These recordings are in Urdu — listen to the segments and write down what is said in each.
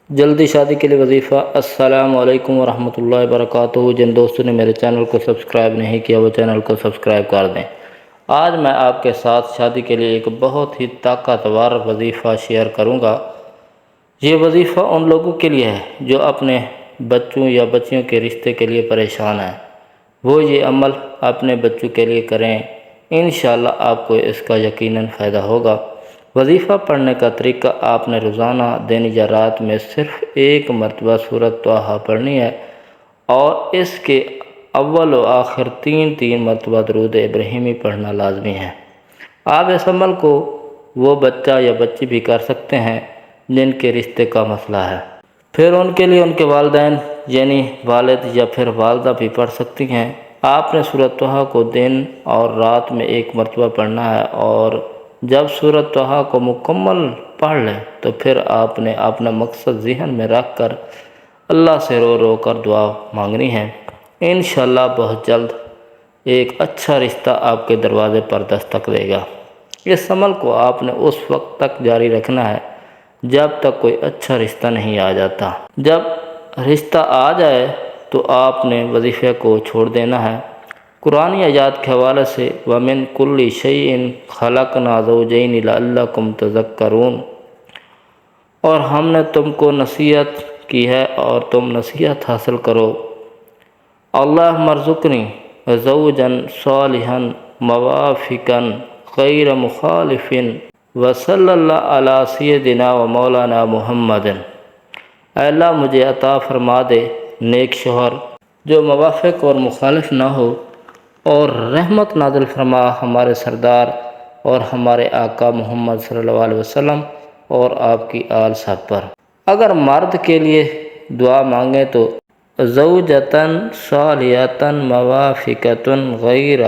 جلدی شادی کے لیے وظیفہ۔ السلام علیکم ورحمۃ اللہ وبرکاتہ۔ جن دوستوں نے میرے چینل کو سبسکرائب نہیں کیا وہ چینل کو سبسکرائب کر دیں۔ آج میں آپ کے ساتھ شادی کے لیے ایک بہت ہی طاقتور وظیفہ شیئر کروں گا۔ یہ وظیفہ ان لوگوں کے لیے ہے جو اپنے بچوں یا بچیوں کے رشتے کے لیے پریشان ہیں۔ وہ یہ عمل اپنے بچوں کے لیے کریں، انشاءاللہ آپ کو اس کا یقیناً فائدہ ہوگا۔ وظیفہ پڑھنے کا طریقہ: آپ نے روزانہ دن یا رات میں صرف ایک مرتبہ سورۃ طٰہٰ پڑھنی ہے اور اس کے اول و آخر تین مرتبہ درود ابراہیمی پڑھنا لازمی ہے۔ آپ اس عمل کو وہ بچہ یا بچی بھی کر سکتے ہیں جن کے رشتے کا مسئلہ ہے، پھر ان کے لیے ان کے والدین یعنی والد یا پھر والدہ بھی پڑھ سکتی ہیں۔ آپ نے سورۃ طٰہٰ کو دن اور رات میں ایک مرتبہ پڑھنا ہے اور جب سورۃ طٰہٰ کو مکمل پڑھ لیں تو پھر آپ نے اپنا مقصد ذہن میں رکھ کر اللہ سے رو رو کر دعا مانگنی ہے۔ انشاءاللہ بہت جلد ایک اچھا رشتہ آپ کے دروازے پر دستک دے گا۔ اس عمل کو آپ نے اس وقت تک جاری رکھنا ہے جب تک کوئی اچھا رشتہ نہیں آ جاتا۔ جب رشتہ آ جائے تو آپ نے وظیفے کو چھوڑ دینا ہے۔ قرآنی آیات کے حوالے سے وَمِن كُلِّ شَيْءٍ خَلَقْنَا زَوْجَيْنِ لَعَلَّكُمْ تَذَكَّرُونَ، اور ہم نے تم کو نصیحت کی ہے اور تم نصیحت حاصل کرو۔ اللہم ارزقنی زوجا صالحا موافقا غیر مخالف وصلی اللہ علی سیدنا و مولانا محمد۔ اے اللہ مجھے عطا فرما دے نیک شوہر جو موافق اور مخالف نہ ہو، اور رحمت نازل فرما ہمارے سردار اور ہمارے آقا محمد صلی اللہ علیہ وسلم اور آپ کی آل سب پر۔ اگر مرد کے لیے دعا مانگیں تو زوجتاً صالحتاً موافقتاً غیر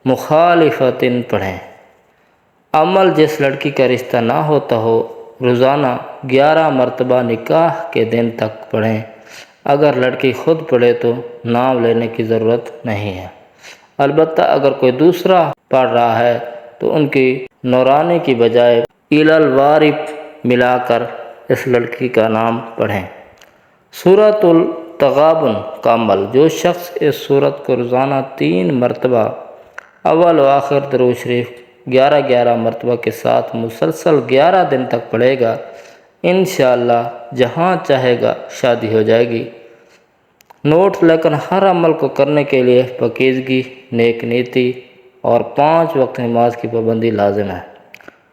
مخالفتاً پڑھیں۔ عمل: جس لڑکی کا رشتہ نہ ہوتا ہو روزانہ 11 مرتبہ نکاح کے دن تک پڑھیں۔ اگر لڑکی خود پڑھے تو نام لینے کی ضرورت نہیں ہے، البتہ اگر کوئی دوسرا پڑھ رہا ہے تو ان کی نورانی کی بجائے الوارث ملا کر اس لڑکی کا نام پڑھیں۔ سورۃ التغابن کا عمل: جو شخص اس سورت کو روزانہ 3 مرتبہ اول و آخر درود شریف 11 مرتبہ کے ساتھ مسلسل 11 دن تک پڑھے گا، انشاءاللہ جہاں چاہے گا شادی ہو جائے گی۔ نوٹ: لیکن ہر عمل کو کرنے کے لیے پاکیزگی، نیک نیتی اور 5 وقت نماز کی پابندی لازم ہے۔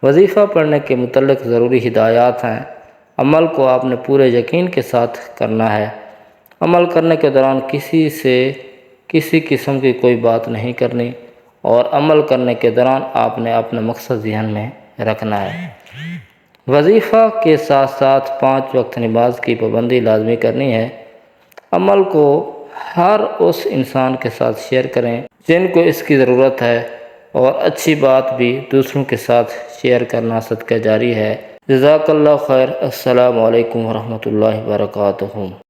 وظیفہ پڑھنے کے متعلق ضروری ہدایات ہیں۔ عمل کو آپ نے پورے یقین کے ساتھ کرنا ہے۔ عمل کرنے کے دوران کسی سے کسی قسم کی کوئی بات نہیں کرنی، اور عمل کرنے کے دوران آپ نے اپنا مقصد ذہن میں رکھنا ہے۔ وظیفہ کے ساتھ ساتھ 5 وقت نماز کی پابندی لازمی کرنی ہے۔ عمل کو ہر اس انسان کے ساتھ شیئر کریں جن کو اس کی ضرورت ہے، اور اچھی بات بھی دوسروں کے ساتھ شیئر کرنا صدقہ جاری ہے۔ جزاک اللہ خیر۔ السلام علیکم ورحمۃ اللہ وبرکاتہ۔